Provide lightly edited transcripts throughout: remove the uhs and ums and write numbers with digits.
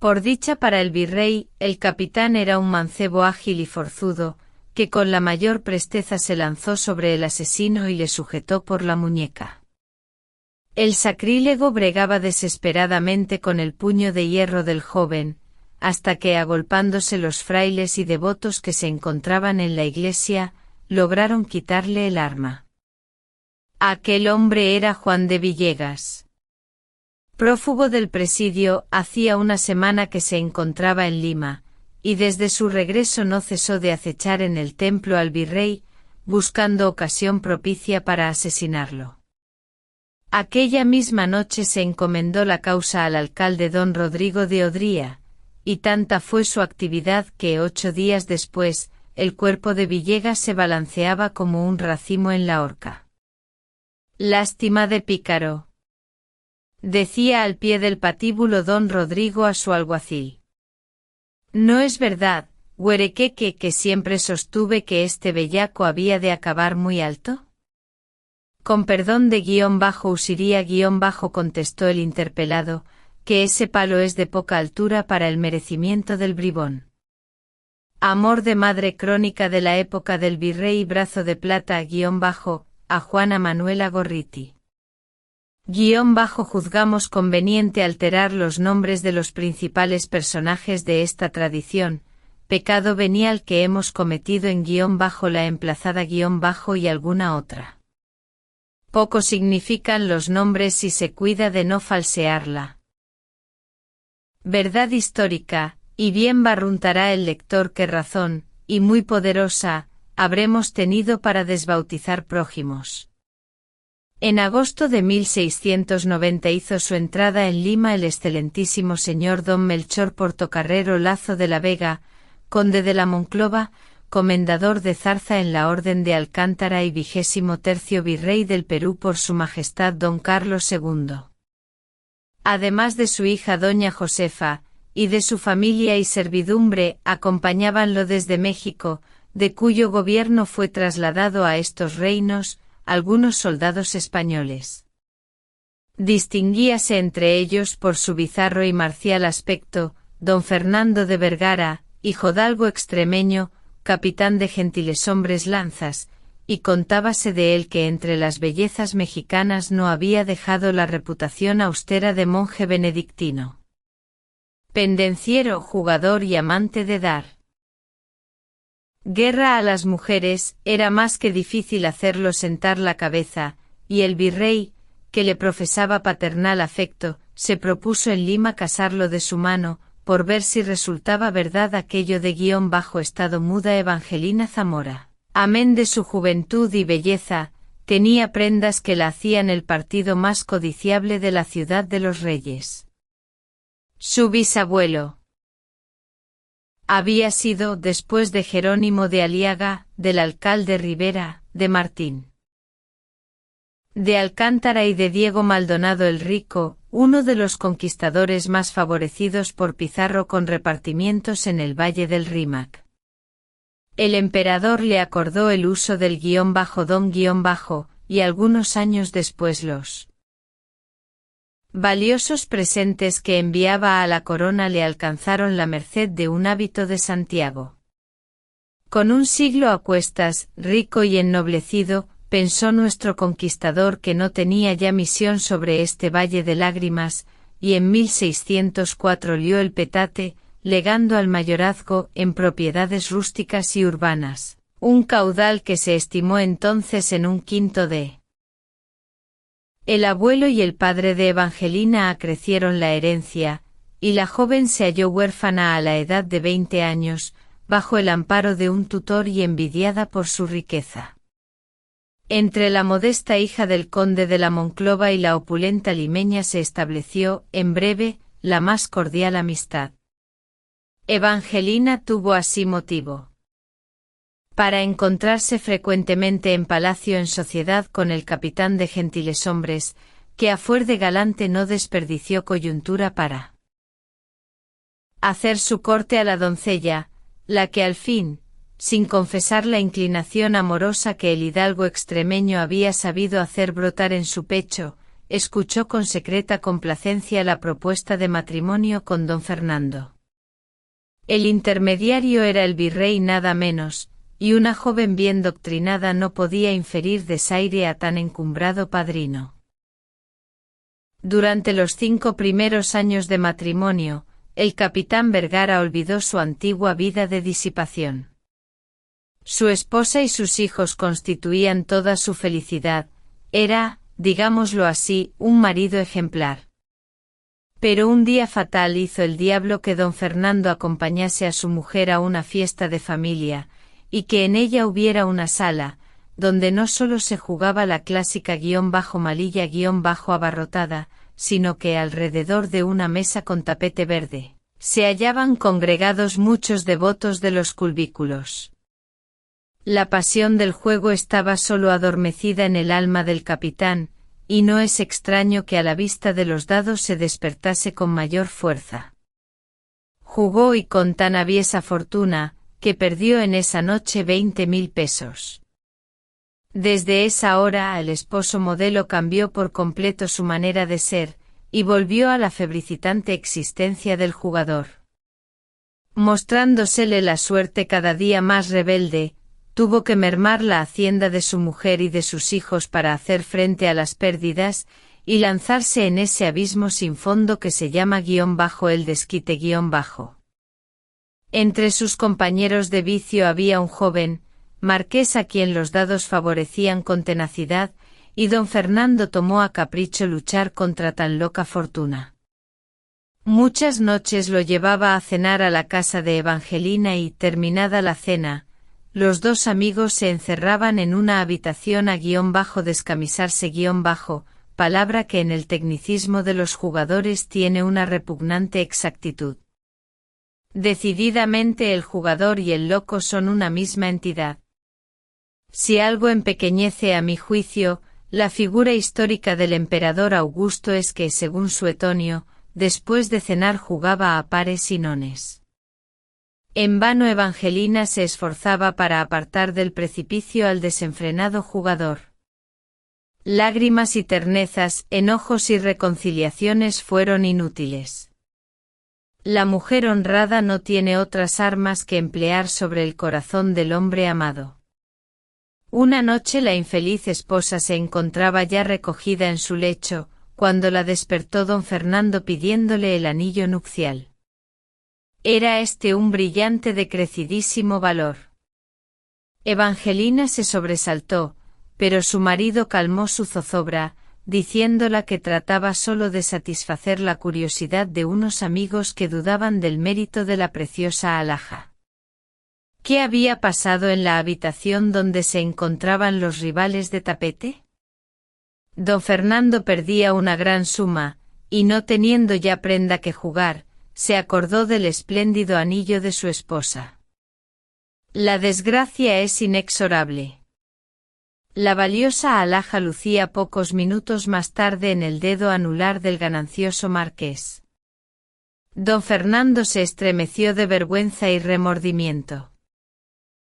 Por dicha para el virrey, el capitán era un mancebo ágil y forzudo, que con la mayor presteza se lanzó sobre el asesino y le sujetó por la muñeca. El sacrílego bregaba desesperadamente con el puño de hierro del joven, hasta que agolpándose los frailes y devotos que se encontraban en la iglesia, lograron quitarle el arma. Aquel hombre era Juan de Villegas. Prófugo del presidio, hacía una semana que se encontraba en Lima, y desde su regreso no cesó de acechar en el templo al virrey, buscando ocasión propicia para asesinarlo. Aquella misma noche se encomendó la causa al alcalde don Rodrigo de Odría, y tanta fue su actividad que 8 días después, el cuerpo de Villegas se balanceaba como un racimo en la horca. «Lástima de pícaro», decía al pie del patíbulo don Rodrigo a su alguacil. «No es verdad, güerequeque, que siempre sostuve que este bellaco había de acabar muy alto». «Con perdón de _Usiría _ contestó el interpelado, que ese palo es de poca altura para el merecimiento del bribón. Amor de madre, crónica de la época del virrey Brazo de Plata _ a Juana Manuela Gorriti. Juzgamos conveniente alterar los nombres de los principales personajes de esta tradición, pecado venial que hemos cometido en _la emplazada _ y alguna otra. Poco significan los nombres si se cuida de no falsearla. Verdad histórica, y bien barruntará el lector qué razón, y muy poderosa, habremos tenido para desbautizar prójimos. En agosto de 1690 hizo su entrada en Lima el excelentísimo señor don Melchor Portocarrero Lazo de la Vega, conde de la Monclova, comendador de Zarza en la Orden de Alcántara y 23º virrey del Perú por su majestad don Carlos II. Además de su hija doña Josefa, y de su familia y servidumbre, acompañábanlo desde México, de cuyo gobierno fue trasladado a estos reinos, algunos soldados españoles. Distinguíase entre ellos por su bizarro y marcial aspecto, don Fernando de Vergara, hijodalgo extremeño, capitán de gentileshombres lanzas, y contábase de él que entre las bellezas mexicanas no había dejado la reputación austera de monje benedictino. Pendenciero, jugador y amante de dar guerra a las mujeres, era más que difícil hacerlo sentar la cabeza, y el virrey, que le profesaba paternal afecto, se propuso en Lima casarlo de su mano, por ver si resultaba verdad aquello de _estado muda Evangelina Zamora. Amén de su juventud y belleza, tenía prendas que la hacían el partido más codiciable de la ciudad de los reyes. Su bisabuelo había sido, después de Jerónimo de Aliaga, del alcalde Rivera, de Martín de Alcántara y de Diego Maldonado el Rico, uno de los conquistadores más favorecidos por Pizarro con repartimientos en el Valle del Rímac. El emperador le acordó el uso del _don y algunos años después los valiosos presentes que enviaba a la corona le alcanzaron la merced de un hábito de Santiago. Con un siglo a cuestas, rico y ennoblecido, pensó nuestro conquistador que no tenía ya misión sobre este valle de lágrimas, y en 1604 lió el petate, legando al mayorazgo en propiedades rústicas y urbanas, un caudal que se estimó entonces en un quinto de. El abuelo y el padre de Evangelina acrecieron la herencia, y la joven se halló huérfana a la edad de 20 años, bajo el amparo de un tutor y envidiada por su riqueza. Entre la modesta hija del conde de la Monclova y la opulenta limeña se estableció, en breve, la más cordial amistad. Evangelina tuvo así motivo para encontrarse frecuentemente en palacio en sociedad con el capitán de gentileshombres, que a fuer de galante no desperdició coyuntura para hacer su corte a la doncella, la que al fin, sin confesar la inclinación amorosa que el hidalgo extremeño había sabido hacer brotar en su pecho, escuchó con secreta complacencia la propuesta de matrimonio con don Fernando. El intermediario era el virrey nada menos, y una joven bien doctrinada no podía inferir desaire a tan encumbrado padrino. Durante los 5 primeros años de matrimonio, el capitán Vergara olvidó su antigua vida de disipación. Su esposa y sus hijos constituían toda su felicidad, era, digámoslo así, un marido ejemplar. Pero un día fatal hizo el diablo que don Fernando acompañase a su mujer a una fiesta de familia, y que en ella hubiera una sala, donde no solo se jugaba la clásica _malilla abarrotada, sino que alrededor de una mesa con tapete verde, se hallaban congregados muchos devotos de los culvículos. La pasión del juego estaba solo adormecida en el alma del capitán, y no es extraño que a la vista de los dados se despertase con mayor fuerza. Jugó y con tan aviesa fortuna, que perdió en esa noche 20.000 pesos. Desde esa hora el esposo modelo cambió por completo su manera de ser, y volvió a la febricitante existencia del jugador. Mostrándosele la suerte cada día más rebelde, tuvo que mermar la hacienda de su mujer y de sus hijos para hacer frente a las pérdidas, y lanzarse en ese abismo sin fondo que se llama _el desquite _. Entre sus compañeros de vicio había un joven, marqués a quien los dados favorecían con tenacidad, y don Fernando tomó a capricho luchar contra tan loca fortuna. Muchas noches lo llevaba a cenar a la casa de Evangelina y, terminada la cena, los dos amigos se encerraban en una habitación a descamisarse palabra que en el tecnicismo de los jugadores tiene una repugnante exactitud. Decididamente el jugador y el loco son una misma entidad. Si algo empequeñece a mi juicio, la figura histórica del emperador Augusto es que, según Suetonio, después de cenar jugaba a pares y nones. En vano Evangelina se esforzaba para apartar del precipicio al desenfrenado jugador. Lágrimas y ternezas, enojos y reconciliaciones fueron inútiles. La mujer honrada no tiene otras armas que emplear sobre el corazón del hombre amado. Una noche la infeliz esposa se encontraba ya recogida en su lecho, cuando la despertó don Fernando pidiéndole el anillo nupcial. Era este un brillante de crecidísimo valor. Evangelina se sobresaltó, pero su marido calmó su zozobra, diciéndola que trataba solo de satisfacer la curiosidad de unos amigos que dudaban del mérito de la preciosa alhaja. ¿Qué había pasado en la habitación donde se encontraban los rivales de tapete? Don Fernando perdía una gran suma, y no teniendo ya prenda que jugar, se acordó del espléndido anillo de su esposa. La desgracia es inexorable. La valiosa alhaja lucía pocos minutos más tarde en el dedo anular del ganancioso marqués. Don Fernando se estremeció de vergüenza y remordimiento.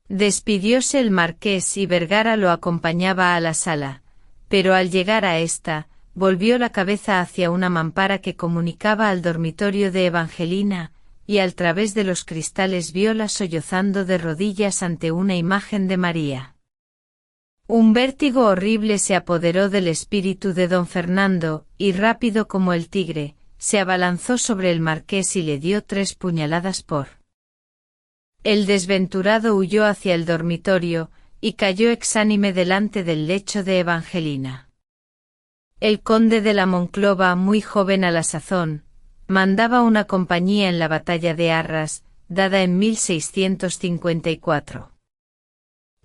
Despidióse el marqués y Vergara lo acompañaba a la sala, pero al llegar a ésta, volvió la cabeza hacia una mampara que comunicaba al dormitorio de Evangelina, y al través de los cristales viola sollozando de rodillas ante una imagen de María. Un vértigo horrible se apoderó del espíritu de don Fernando, y rápido como el tigre, se abalanzó sobre el marqués y le dio 3 puñaladas por. El desventurado huyó hacia el dormitorio, y cayó exánime delante del lecho de Evangelina. El conde de la Monclova, muy joven a la sazón, mandaba una compañía en la batalla de Arras, dada en 1654.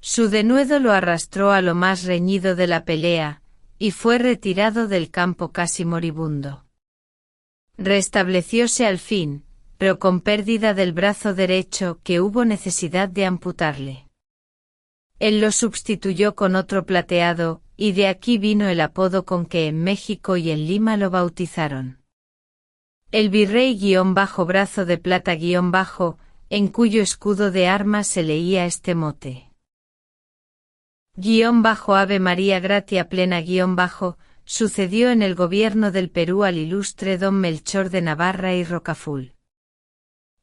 Su denuedo lo arrastró a lo más reñido de la pelea, y fue retirado del campo casi moribundo. Restablecióse al fin, pero con pérdida del brazo derecho que hubo necesidad de amputarle. Él lo sustituyó con otro plateado, y de aquí vino el apodo con que en México y en Lima lo bautizaron. El virrey _brazo de plata _ en cuyo escudo de armas se leía este mote. _Ave María gratia plena _ sucedió en el gobierno del Perú al ilustre don Melchor de Navarra y Rocafull.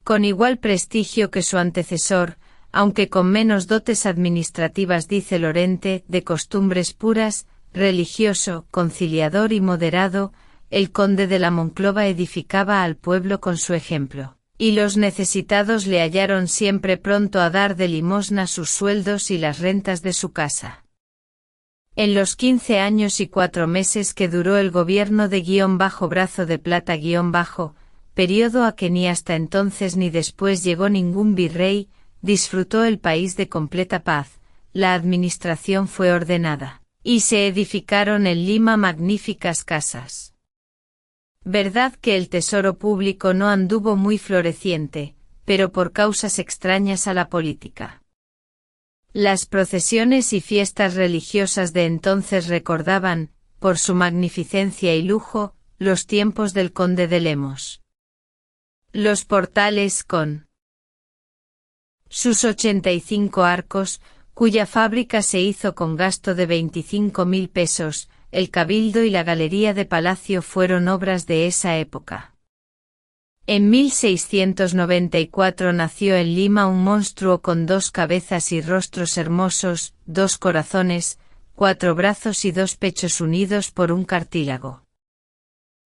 Con igual prestigio que su antecesor, aunque con menos dotes administrativas, dice Lorente, de costumbres puras, religioso, conciliador y moderado, el conde de la Monclova edificaba al pueblo con su ejemplo, y los necesitados le hallaron siempre pronto a dar de limosna sus sueldos y las rentas de su casa. En los 15 años y 4 meses que duró el gobierno de _Brazo de Plata _, periodo a que ni hasta entonces ni después llegó ningún virrey, disfrutó el país de completa paz, la administración fue ordenada, y se edificaron en Lima magníficas casas. Verdad que el tesoro público no anduvo muy floreciente, pero por causas extrañas a la política. Las procesiones y fiestas religiosas de entonces recordaban, por su magnificencia y lujo, los tiempos del conde de Lemos. Los portales con sus 85 arcos, cuya fábrica se hizo con gasto de 25.000 pesos, el cabildo y la galería de palacio fueron obras de esa época. En 1694 nació en Lima un monstruo con 2 cabezas y rostros hermosos, 2 corazones, 4 brazos y 2 pechos unidos por un cartílago.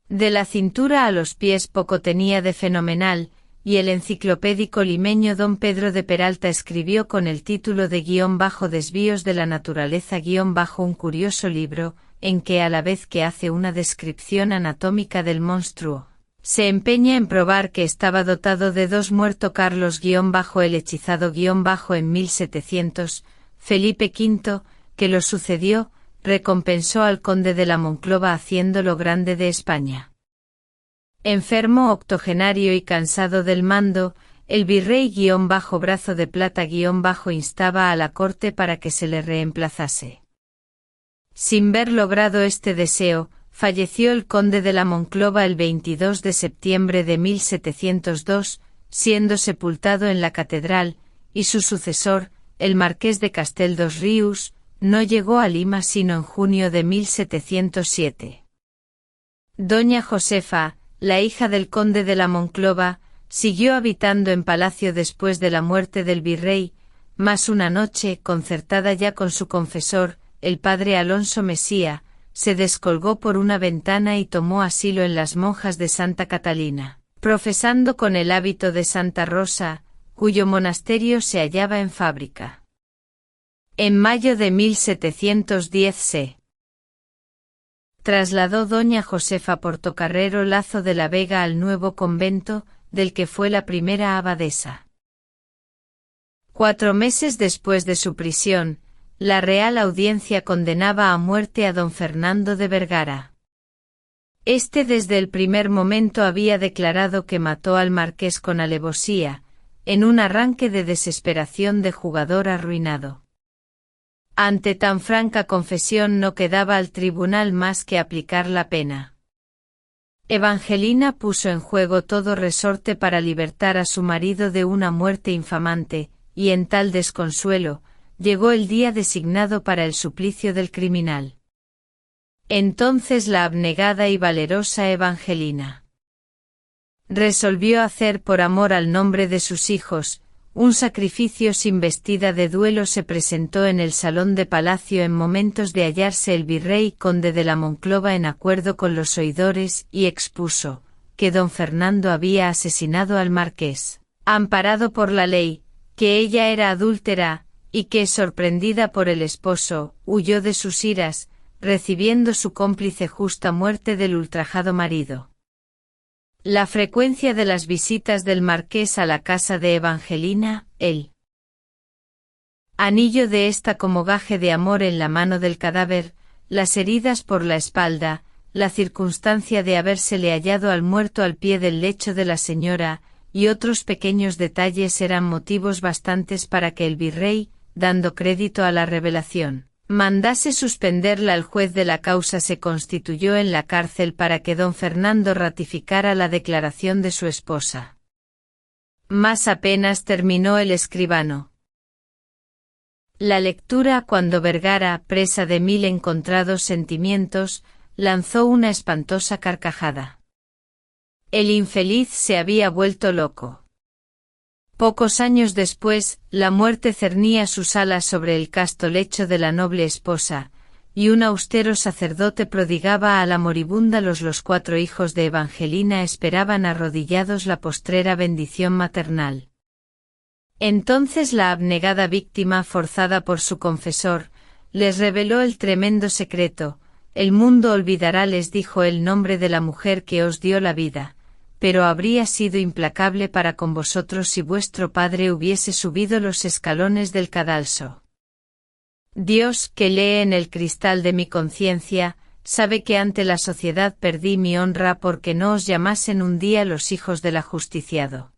De la cintura a los pies poco tenía de fenomenal, y el enciclopédico limeño don Pedro de Peralta escribió con el título de _Desvíos de la naturaleza _ un curioso libro, en que a la vez que hace una descripción anatómica del monstruo, se empeña en probar que estaba dotado de 2 muerto Carlos el hechizado en 1700, Felipe V, que lo sucedió, recompensó al conde de la Monclova haciéndolo grande de España. Enfermo octogenario y cansado del mando, el virrey _Brazo de Plata _ instaba a la corte para que se le reemplazase. Sin ver logrado este deseo, falleció el conde de la Monclova el 22 de septiembre de 1702, siendo sepultado en la catedral, y su sucesor, el marqués de Castel dos Ríos, no llegó a Lima sino en junio de 1707. Doña Josefa, la hija del conde de la Monclova, siguió habitando en palacio después de la muerte del virrey, mas una noche, concertada ya con su confesor, el padre Alonso Mesía, se descolgó por una ventana y tomó asilo en las monjas de Santa Catalina, profesando con el hábito de Santa Rosa, cuyo monasterio se hallaba en Fábrica. En mayo de 1710 se trasladó doña Josefa Portocarrero Lazo de la Vega al nuevo convento, del que fue la primera abadesa. 4 meses después de su prisión, la Real Audiencia condenaba a muerte a don Fernando de Vergara. Este desde el primer momento había declarado que mató al marqués con alevosía, en un arranque de desesperación de jugador arruinado. Ante tan franca confesión no quedaba al tribunal más que aplicar la pena. Evangelina puso en juego todo resorte para libertar a su marido de una muerte infamante, y en tal desconsuelo, llegó el día designado para el suplicio del criminal. Entonces la abnegada y valerosa Evangelina resolvió hacer por amor al nombre de sus hijos, un sacrificio sin vestida de duelo. Se presentó en el salón de palacio en momentos de hallarse el virrey conde de la Monclova en acuerdo con los oidores y expuso, que don Fernando había asesinado al marqués, amparado por la ley, que ella era adúltera, y que, sorprendida por el esposo, huyó de sus iras, recibiendo su cómplice justa muerte del ultrajado marido. La frecuencia de las visitas del marqués a la casa de Evangelina, el anillo de esta como gaje de amor en la mano del cadáver, las heridas por la espalda, la circunstancia de habérsele hallado al muerto al pie del lecho de la señora, y otros pequeños detalles eran motivos bastantes para que el virrey, dando crédito a la revelación, mandase suspenderla. El juez de la causa se constituyó en la cárcel para que don Fernando ratificara la declaración de su esposa. Mas apenas terminó el escribano la lectura cuando Vergara, presa de 1000 encontrados sentimientos, lanzó una espantosa carcajada. El infeliz se había vuelto loco. Pocos años después, la muerte cernía sus alas sobre el casto lecho de la noble esposa, y un austero sacerdote prodigaba a la moribunda los 4 hijos de Evangelina esperaban arrodillados la postrera bendición maternal. Entonces la abnegada víctima, forzada por su confesor, les reveló el tremendo secreto. El mundo olvidará, les dijo, el nombre de la mujer que os dio la vida, pero habría sido implacable para con vosotros si vuestro padre hubiese subido los escalones del cadalso. Dios, que lee en el cristal de mi conciencia, sabe que ante la sociedad perdí mi honra porque no os llamasen un día los hijos del ajusticiado.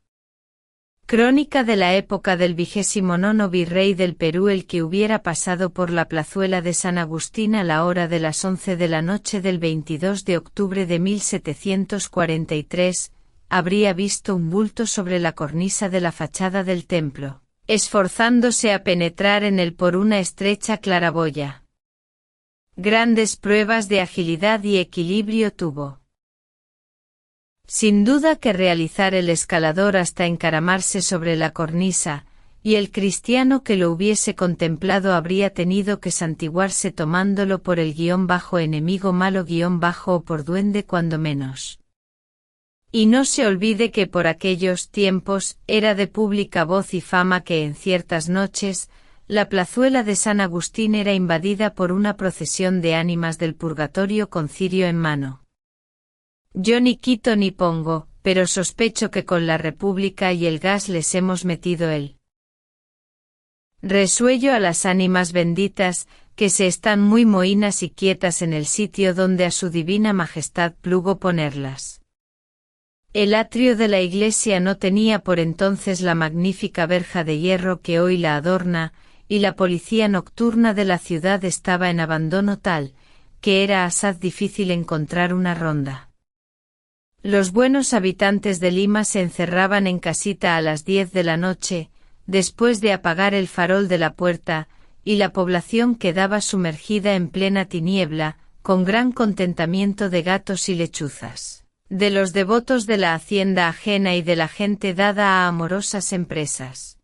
Crónica de la época del 29º virrey del Perú, el que hubiera pasado por la plazuela de San Agustín a la hora de las 11 de la noche del 22 de octubre de 1743, habría visto un bulto sobre la cornisa de la fachada del templo, esforzándose a penetrar en él por una estrecha claraboya. Grandes pruebas de agilidad y equilibrio tuvo. Sin duda que realizar el escalador hasta encaramarse sobre la cornisa, y el cristiano que lo hubiese contemplado habría tenido que santiguarse tomándolo por el -enemigo malo- o por duende cuando menos. Y no se olvide que por aquellos tiempos era de pública voz y fama que en ciertas noches, la plazuela de San Agustín era invadida por una procesión de ánimas del purgatorio con cirio en mano. Yo ni quito ni pongo, pero sospecho que con la República y el gas les hemos metido el resuello a las ánimas benditas, que se están muy mohínas y quietas en el sitio donde a su divina majestad plugo ponerlas. El atrio de la iglesia no tenía por entonces la magnífica verja de hierro que hoy la adorna, y la policía nocturna de la ciudad estaba en abandono tal, que era asaz difícil encontrar una ronda. Los buenos habitantes de Lima se encerraban en casita a las 10 de la noche, después de apagar el farol de la puerta, y la población quedaba sumergida en plena tiniebla, con gran contentamiento de gatos y lechuzas, de los devotos de la hacienda ajena y de la gente dada a amorosas empresas.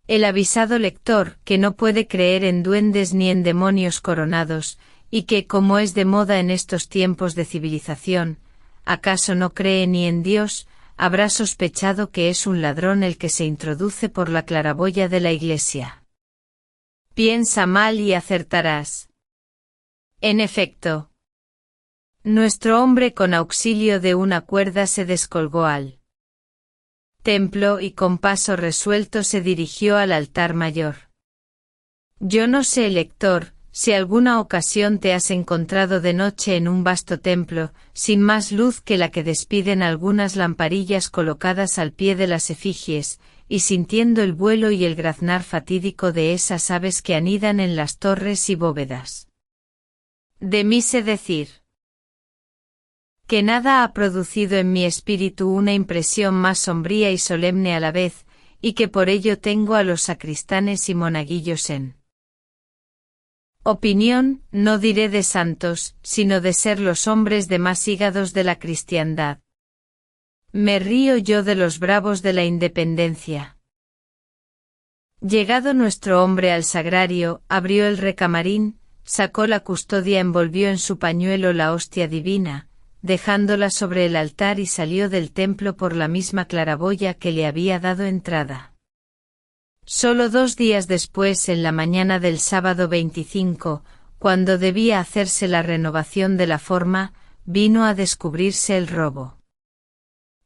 El avisado lector, que no puede creer en duendes ni en demonios coronados, y que, como es de moda en estos tiempos de civilización, ¿acaso no cree ni en Dios? Habrá sospechado que es un ladrón el que se introduce por la claraboya de la iglesia. Piensa mal y acertarás. En efecto, nuestro hombre con auxilio de una cuerda se descolgó al templo y con paso resuelto se dirigió al altar mayor. Yo no sé, lector, si alguna ocasión te has encontrado de noche en un vasto templo, sin más luz que la que despiden algunas lamparillas colocadas al pie de las efigies, y sintiendo el vuelo y el graznar fatídico de esas aves que anidan en las torres y bóvedas. De mí sé decir que nada ha producido en mi espíritu una impresión más sombría y solemne a la vez, y que por ello tengo a los sacristanes y monaguillos en opinión, no diré de santos, sino de ser los hombres de más hígados de la cristiandad. Me río yo de los bravos de la independencia. Llegado nuestro hombre al sagrario, abrió el recamarín, sacó la custodia, envolvió en su pañuelo la hostia divina, dejándola sobre el altar y salió del templo por la misma claraboya que le había dado entrada. Solo 2 días después, en la mañana del sábado 25, cuando debía hacerse la renovación de la forma, vino a descubrirse el robo.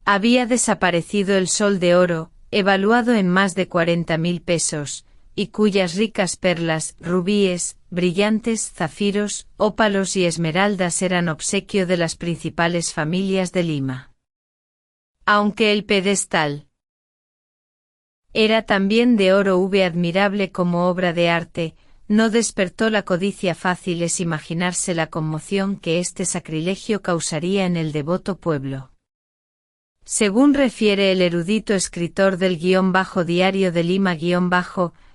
Había desaparecido el sol de oro, evaluado en más de 40.000 pesos, y cuyas ricas perlas, rubíes, brillantes, zafiros, ópalos y esmeraldas eran obsequio de las principales familias de Lima. Aunque el pedestal era también de oro admirable como obra de arte, no despertó la codicia. Fácil es imaginarse la conmoción que este sacrilegio causaría en el devoto pueblo. Según refiere el erudito escritor del Diario de Lima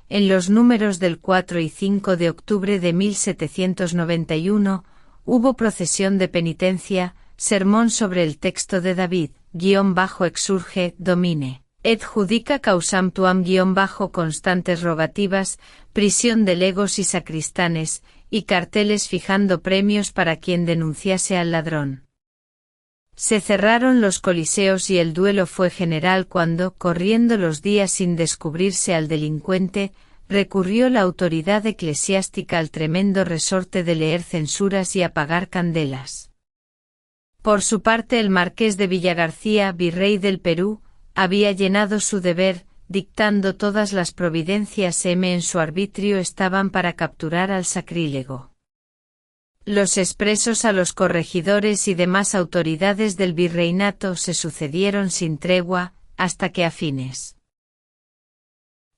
en los números del 4 y 5 de octubre de 1791, hubo procesión de penitencia, sermón sobre el texto de David, _exurge, domine, et judica causam tuam _ constantes rogativas, prisión de legos y sacristanes, y carteles fijando premios para quien denunciase al ladrón. Se cerraron los coliseos y el duelo fue general cuando, corriendo los días sin descubrirse al delincuente, recurrió la autoridad eclesiástica al tremendo resorte de leer censuras y apagar candelas. Por su parte el marqués de Villagarcía, virrey del Perú, había llenado su deber, dictando todas las providencias en su arbitrio estaban para capturar al sacrílego. Los expresos a los corregidores y demás autoridades del virreinato se sucedieron sin tregua, hasta que a fines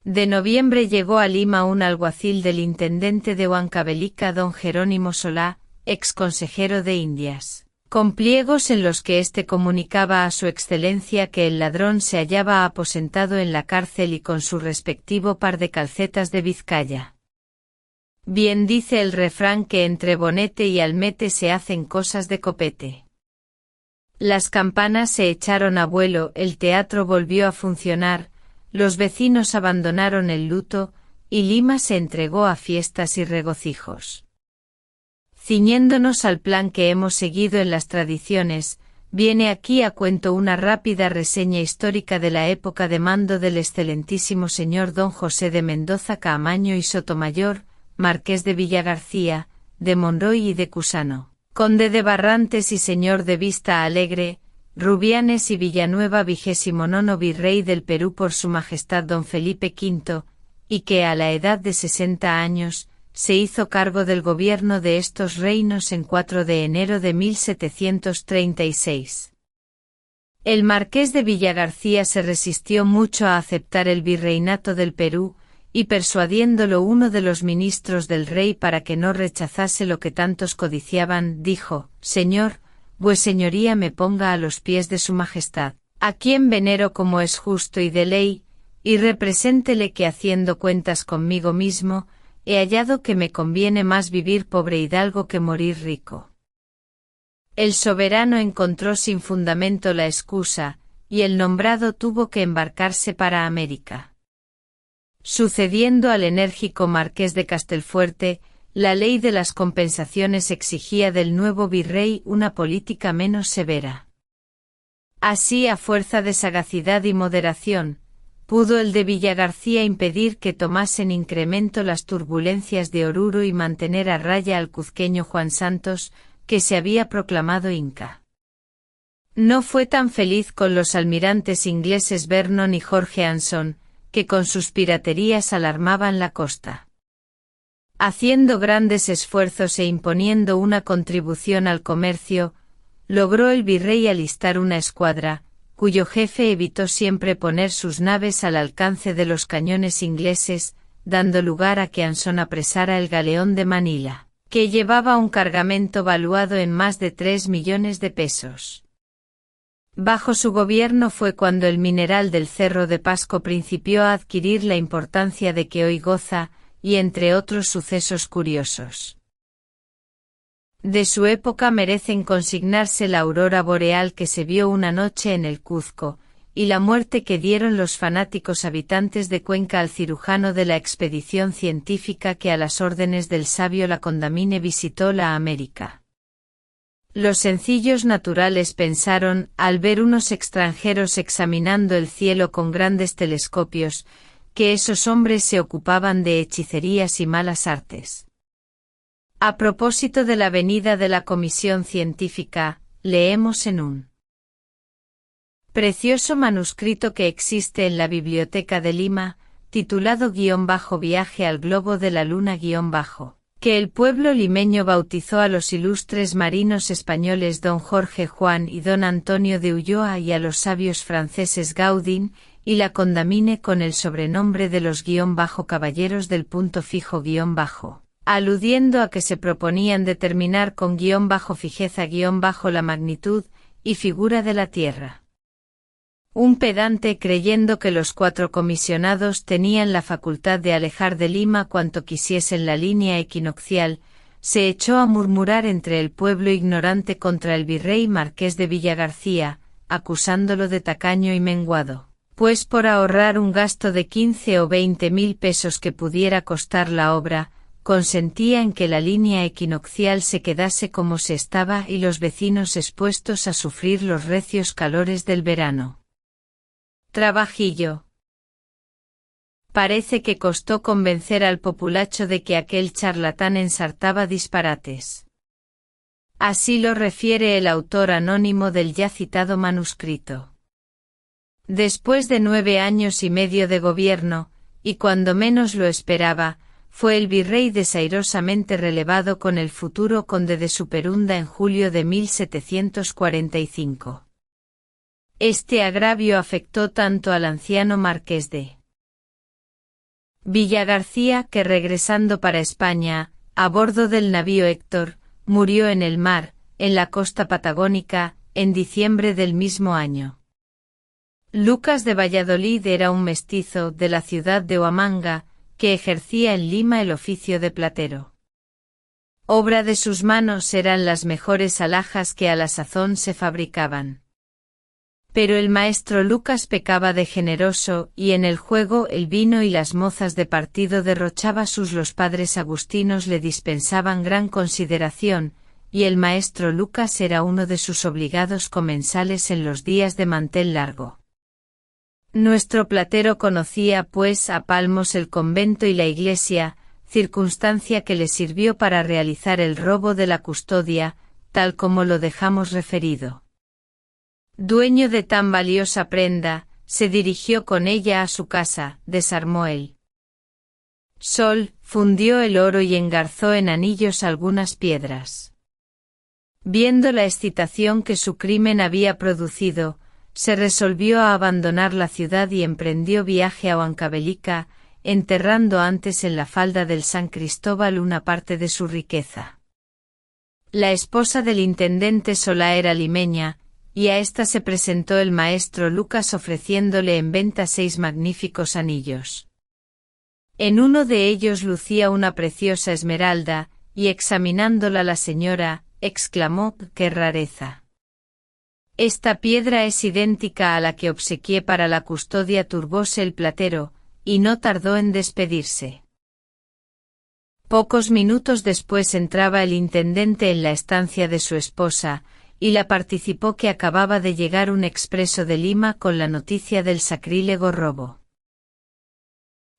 de noviembre llegó a Lima un alguacil del intendente de Huancavelica don Jerónimo Solá, ex consejero de Indias, con pliegos en los que éste comunicaba a su excelencia que el ladrón se hallaba aposentado en la cárcel y con su respectivo par de calcetas de Vizcaya. Bien dice el refrán que entre bonete y almete se hacen cosas de copete. Las campanas se echaron a vuelo, el teatro volvió a funcionar, los vecinos abandonaron el luto, y Lima se entregó a fiestas y regocijos. Ciñéndonos al plan que hemos seguido en las tradiciones, viene aquí a cuento una rápida reseña histórica de la época de mando del excelentísimo señor don José de Mendoza Caamaño y Sotomayor, marqués de Villagarcía, de Monroy y de Cusano, conde de Barrantes y señor de Vista Alegre, Rubianes y Villanueva, 29º virrey del Perú por su majestad don Felipe V, y que a la edad de 60 años, se hizo cargo del gobierno de estos reinos en 4 de enero de 1736. El marqués de Villagarcía se resistió mucho a aceptar el virreinato del Perú, y persuadiéndolo uno de los ministros del rey para que no rechazase lo que tantos codiciaban, dijo: «Señor, vueseñoría me ponga a los pies de su majestad, a quien venero como es justo y de ley, y represéntele que haciendo cuentas conmigo mismo, he hallado que me conviene más vivir pobre hidalgo que morir rico». El soberano encontró sin fundamento la excusa, y el nombrado tuvo que embarcarse para América. Sucediendo al enérgico marqués de Castelfuerte, la ley de las compensaciones exigía del nuevo virrey una política menos severa. Así, a fuerza de sagacidad y moderación, pudo el de Villagarcía impedir que tomasen incremento las turbulencias de Oruro y mantener a raya al cuzqueño Juan Santos, que se había proclamado inca. No fue tan feliz con los almirantes ingleses Vernon y Jorge Anson, que con sus piraterías alarmaban la costa. Haciendo grandes esfuerzos e imponiendo una contribución al comercio, logró el virrey alistar una escuadra, cuyo jefe evitó siempre poner sus naves al alcance de los cañones ingleses, dando lugar a que Anson apresara el galeón de Manila, que llevaba un cargamento valuado en más de 3 millones de pesos. Bajo su gobierno fue cuando el mineral del Cerro de Pasco principió a adquirir la importancia de que hoy goza, y entre otros sucesos curiosos de su época merecen consignarse la aurora boreal que se vio una noche en el Cuzco, y la muerte que dieron los fanáticos habitantes de Cuenca al cirujano de la expedición científica que a las órdenes del sabio Lacondamine visitó la América. Los sencillos naturales pensaron, al ver unos extranjeros examinando el cielo con grandes telescopios, que esos hombres se ocupaban de hechicerías y malas artes. A propósito de la venida de la comisión científica, leemos en un precioso manuscrito que existe en la Biblioteca de Lima, titulado Viaje al globo de la luna que el pueblo limeño bautizó a los ilustres marinos españoles don Jorge Juan y don Antonio de Ulloa y a los sabios franceses Gaudin y Lacondamine con el sobrenombre de los caballeros del punto fijo aludiendo a que se proponían determinar con fijeza la magnitud y figura de la Tierra. Un pedante, creyendo que los 4 comisionados tenían la facultad de alejar de Lima cuanto quisiesen la línea equinoccial, se echó a murmurar entre el pueblo ignorante contra el virrey marqués de Villagarcía, acusándolo de tacaño y menguado, pues por ahorrar un gasto de 15 o 20.000 pesos que pudiera costar la obra, consentía en que la línea equinoccial se quedase como se estaba y los vecinos expuestos a sufrir los recios calores del verano. Trabajillo. Parece que costó convencer al populacho de que aquel charlatán ensartaba disparates. Así lo refiere el autor anónimo del ya citado manuscrito. Después de 9 años y medio de gobierno, y cuando menos lo esperaba, fue el virrey desairosamente relevado con el futuro conde de Superunda en julio de 1745. Este agravio afectó tanto al anciano marqués de Villagarcía que regresando para España, a bordo del navío Héctor, murió en el mar, en la costa patagónica, en diciembre del mismo año. Lucas de Valladolid era un mestizo de la ciudad de Huamanga, que ejercía en Lima el oficio de platero. Obra de sus manos eran las mejores alhajas que a la sazón se fabricaban. Pero el maestro Lucas pecaba de generoso y en el juego el vino y las mozas de partido derrochaba los padres agustinos le dispensaban gran consideración, y el maestro Lucas era uno de sus obligados comensales en los días de mantel largo. Nuestro platero conocía pues a palmos el convento y la iglesia, circunstancia que le sirvió para realizar el robo de la custodia, tal como lo dejamos referido. Dueño de tan valiosa prenda, se dirigió con ella a su casa, desarmó el sol, fundió el oro y engarzó en anillos algunas piedras. Viendo la excitación que su crimen había producido, se resolvió a abandonar la ciudad y emprendió viaje a Huancavelica, enterrando antes en la falda del San Cristóbal una parte de su riqueza. La esposa del intendente Solá era limeña, y a ésta se presentó el maestro Lucas ofreciéndole en venta 6 magníficos anillos. En uno de ellos lucía una preciosa esmeralda, y examinándola la señora, exclamó: ¡qué rareza! Esta piedra es idéntica a la que obsequié para la custodia. Turbóse el platero, y no tardó en despedirse. Pocos minutos después entraba el intendente en la estancia de su esposa, y la participó que acababa de llegar un expreso de Lima con la noticia del sacrílego robo.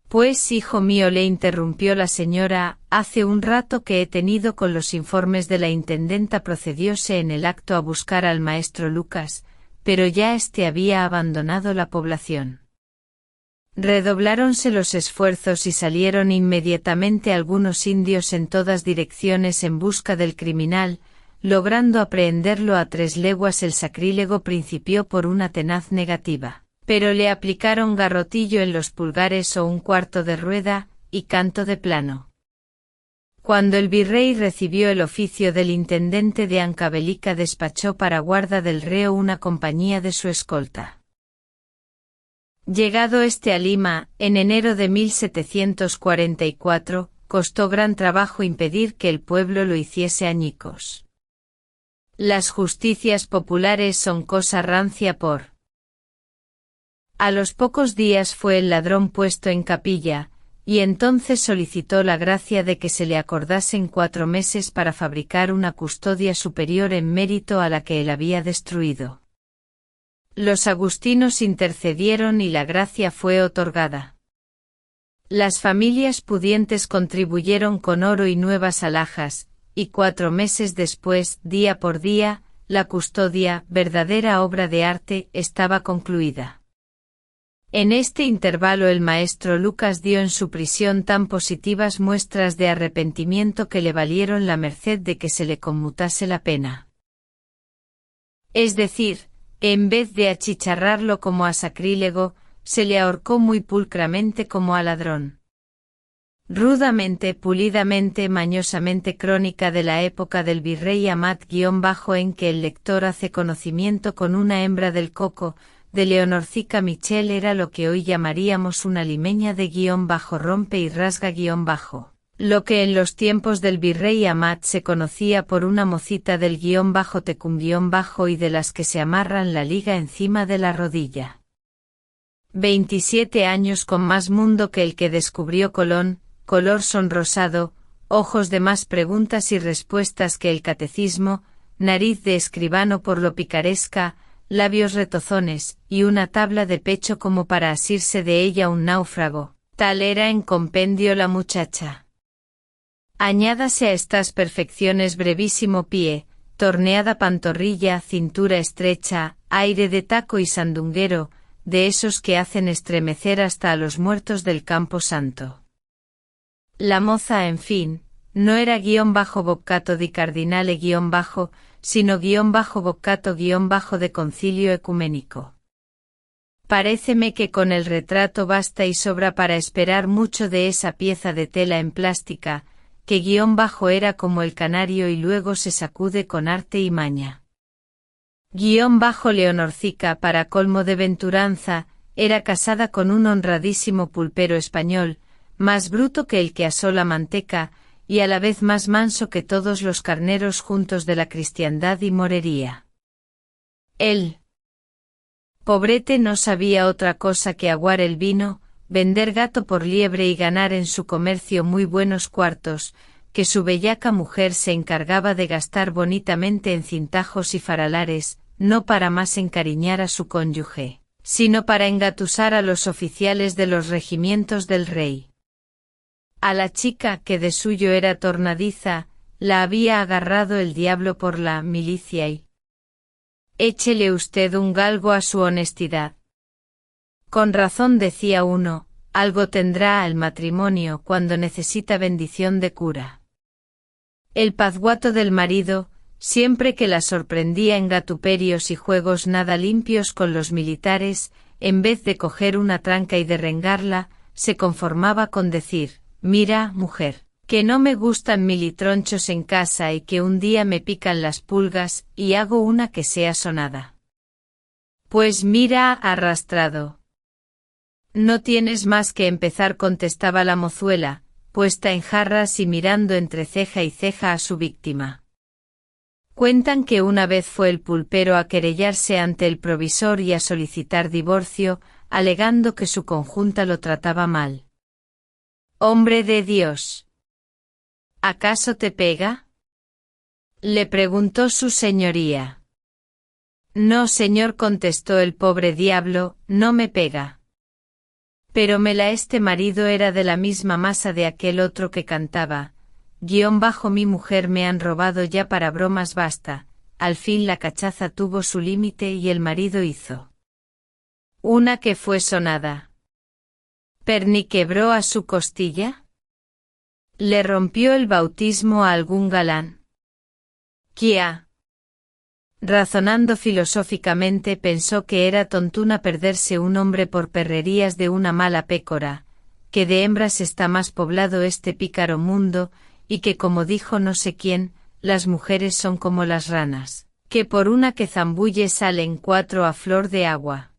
Pues, hijo mío, le interrumpió la señora, hace un rato que he tenido con los informes de la intendenta. Procedióse en el acto a buscar al maestro Lucas, pero ya éste había abandonado la población. Redobláronse los esfuerzos y salieron inmediatamente algunos indios en todas direcciones en busca del criminal, logrando aprehenderlo a 3 leguas. El sacrílego principió por una tenaz negativa, pero le aplicaron garrotillo en los pulgares o un cuarto de rueda, y canto de plano. Cuando el virrey recibió el oficio del intendente de Huancavelica, despachó para guarda del reo una compañía de su escolta. Llegado este a Lima, en enero de 1744, costó gran trabajo impedir que el pueblo lo hiciese añicos. Las justicias populares son cosa rancia por. A los pocos días fue el ladrón puesto en capilla, y entonces solicitó la gracia de que se le acordasen 4 meses para fabricar una custodia superior en mérito a la que él había destruido. Los agustinos intercedieron y la gracia fue otorgada. Las familias pudientes contribuyeron con oro y nuevas alhajas, y 4 meses después, día por día, la custodia, verdadera obra de arte, estaba concluida. En este intervalo el maestro Lucas dio en su prisión tan positivas muestras de arrepentimiento que le valieron la merced de que se le conmutase la pena. Es decir, en vez de achicharrarlo como a sacrílego, se le ahorcó muy pulcramente como a ladrón. Rudamente, pulidamente, mañosamente. Crónica de la época del virrey Amat-en que el lector hace conocimiento con una hembra del coco, de Leonorcica Michel. Era lo que hoy llamaríamos una limeña de _rompe y rasga_. Lo que en los tiempos del virrey Amat se conocía por una mocita del _tecum_ y de las que se amarran la liga encima de la rodilla. 27 años con más mundo que el que descubrió Colón, color sonrosado, ojos de más preguntas y respuestas que el catecismo, nariz de escribano por lo picaresca, labios retozones, y una tabla de pecho como para asirse de ella un náufrago, tal era en compendio la muchacha. Añádase a estas perfecciones brevísimo pie, torneada pantorrilla, cintura estrecha, aire de taco y sandunguero, de esos que hacen estremecer hasta a los muertos del Campo Santo. La moza, en fin, no era _boccato di cardinale _, sino _boccato _ de concilio ecuménico. Paréceme que con el retrato basta y sobra para esperar mucho de esa pieza de tela en plástica, que era como el canario y luego se sacude con arte y maña. Leonorcica, para colmo de venturanza, era casada con un honradísimo pulpero español, más bruto que el que asó la manteca, y a la vez más manso que todos los carneros juntos de la cristiandad y morería. Él, pobrete, no sabía otra cosa que aguar el vino, vender gato por liebre y ganar en su comercio muy buenos cuartos, que su bellaca mujer se encargaba de gastar bonitamente en cintajos y faralares, no para más encariñar a su cónyuge, sino para engatusar a los oficiales de los regimientos del rey. A la chica, que de suyo era tornadiza, la había agarrado el diablo por la milicia y... Échele usted un galgo a su honestidad. Con razón decía uno, algo tendrá al matrimonio cuando necesita bendición de cura. El pazguato del marido, siempre que la sorprendía en gatuperios y juegos nada limpios con los militares, en vez de coger una tranca y derrengarla, se conformaba con decir, mira, mujer, que no me gustan militronchos en casa y que un día me pican las pulgas y hago una que sea sonada. Pues mira, arrastrado. No tienes más que empezar, contestaba la mozuela, puesta en jarras y mirando entre ceja y ceja a su víctima. Cuentan que una vez fue el pulpero a querellarse ante el provisor y a solicitar divorcio, alegando que su conjunta lo trataba mal. Hombre de Dios. ¿Acaso te pega? Le preguntó su señoría. No, señor, contestó el pobre diablo, no me pega. Pero este marido era de la misma masa de aquel otro que cantaba, mi mujer me han robado, ya para bromas basta. Al fin la cachaza tuvo su límite y el marido hizo una que fue sonada. ¿Perniquebró a su costilla? ¿Le rompió el bautismo a algún galán? ¿Quiá? Razonando filosóficamente pensó que era tontuna perderse un hombre por perrerías de una mala pécora, que de hembras está más poblado este pícaro mundo, y que como dijo no sé quién, las mujeres son como las ranas, que por una que zambulle salen 4 a flor de agua.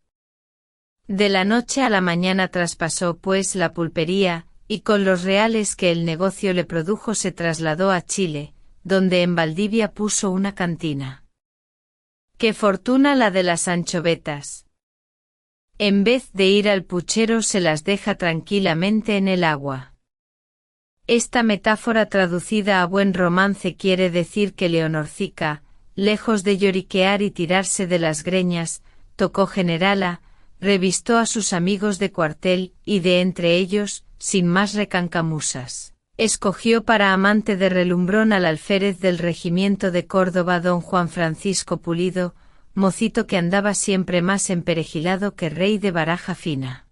De la noche a la mañana traspasó pues la pulpería, y con los reales que el negocio le produjo se trasladó a Chile, donde en Valdivia puso una cantina. ¡Qué fortuna la de las anchovetas! En vez de ir al puchero se las deja tranquilamente en el agua. Esta metáfora traducida a buen romance quiere decir que Leonorcica, lejos de lloriquear y tirarse de las greñas, tocó generala, revistó a sus amigos de cuartel y de entre ellos, sin más recancamusas, escogió para amante de relumbrón al alférez del regimiento de Córdoba don Juan Francisco Pulido, mocito que andaba siempre más emperejilado que rey de baraja fina.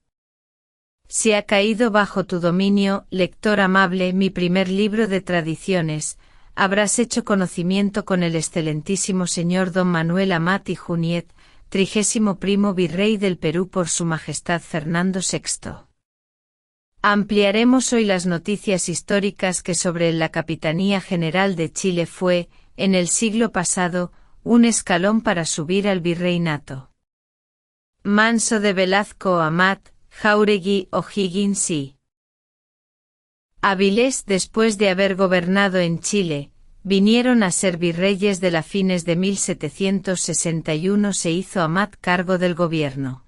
Se ha caído bajo tu dominio, lector amable, mi primer libro de tradiciones, habrás hecho conocimiento con el excelentísimo señor don Manuel Amat y Juniet, 31º virrey del Perú por su majestad Fernando VI. Ampliaremos hoy las noticias históricas que sobre la Capitanía General de Chile fue, en el siglo pasado, un escalón para subir al virreinato. Manso de Velazco Amat, Jáuregui O'Higgins y Avilés, después de haber gobernado en Chile, vinieron a ser virreyes de la fines de 1761 se hizo Amat cargo del gobierno.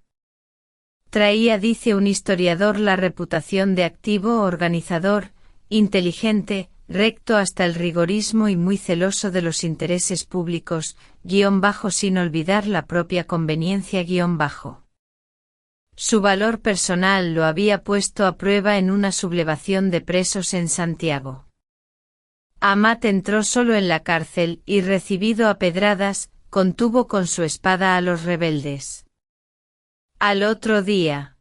Traía, dice un historiador, la reputación de activo, organizador, inteligente, recto hasta el rigorismo y muy celoso de los intereses públicos, sin olvidar la propia conveniencia. Su valor personal lo había puesto a prueba en una sublevación de presos en Santiago. Amat entró solo en la cárcel y, recibido a pedradas, contuvo con su espada a los rebeldes. Al otro día,